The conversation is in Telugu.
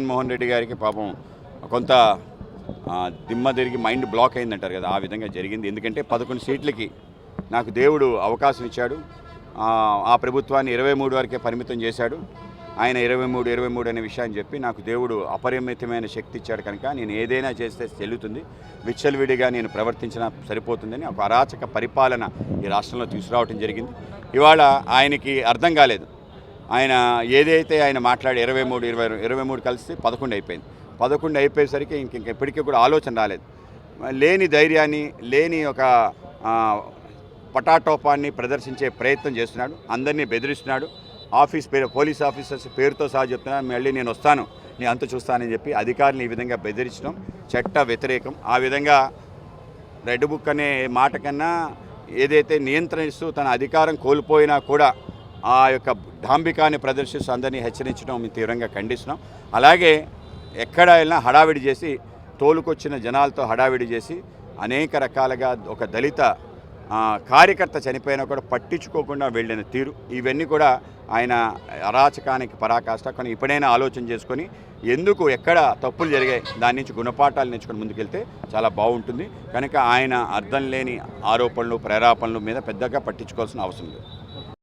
జగన్మోహన్ రెడ్డి గారికి పాపం కొంత దిమ్మ తిరిగి మైండ్ బ్లాక్ అయిందంటారు కదా, ఆ విధంగా జరిగింది. ఎందుకంటే 11 సీట్లకి నాకు దేవుడు అవకాశం ఇచ్చాడు. ఆ ప్రభుత్వాన్ని 23 వరకే పరిమితం చేశాడు. ఆయన 23 అనే విషయాన్ని చెప్పి నాకు దేవుడు అపరిమితమైన శక్తి ఇచ్చాడు కనుక నేను ఏదైనా చేస్తే చెల్లుతుంది, విచ్చలవిడిగా నేను ప్రవర్తించినా సరిపోతుందని ఒక అరాచక పరిపాలన ఈ రాష్ట్రంలో తీసుకురావడం జరిగింది. ఇవాళ ఆయనకి అర్థం కాలేదు. ఆయన ఏదైతే ఆయన మాట్లాడి 23 కలిసి 11 అయిపోయింది. 11 అయిపోయేసరికి ఎప్పటికీ కూడా ఆలోచన రాలేదు. లేని ధైర్యాన్ని, లేని ఒక పటాటోపాన్ని ప్రదర్శించే ప్రయత్నం చేస్తున్నాడు. అందరినీ బెదిరిస్తున్నాడు. పోలీస్ ఆఫీసర్స్ పేరుతో సహా చెప్తున్నాడు, మళ్ళీ నేను వస్తాను, నేను అంత చూస్తానని చెప్పి అధికారులను ఈ విధంగా బెదిరించడం చట్ట వ్యతిరేకం. ఆ విధంగా రెడ్ బుక్ అనే మాట కన్నా ఏదైతే నియంత్రిస్తూ తన అధికారం కోల్పోయినా కూడా ఆ యొక్క డాంబికాన్ని ప్రదర్శిస్తూ అందరినీ హెచ్చరించడం మేము తీవ్రంగా ఖండిస్తున్నాం. అలాగే ఎక్కడ వెళ్ళినా హడావిడి చేసి, తోలుకొచ్చిన జనాలతో హడావిడి చేసి అనేక రకాలుగా ఒక దళిత కార్యకర్త చనిపోయినా కూడా పట్టించుకోకుండా వెళ్ళిన తీరు, ఇవన్నీ కూడా ఆయన అరాచకానికి పరాకాష్ట. కానీ ఇప్పుడైనా ఆలోచన చేసుకొని ఎందుకు ఎక్కడ తప్పులు జరిగాయి దాని నుంచి గుణపాఠాలు నేర్చుకొని ముందుకెళ్తే చాలా బాగుంటుంది. కనుక ఆయన అర్థం లేని ఆరోపణలు, ప్రేరేపణల మీద పెద్దగా పట్టించుకోవాల్సిన అవసరం లేదు.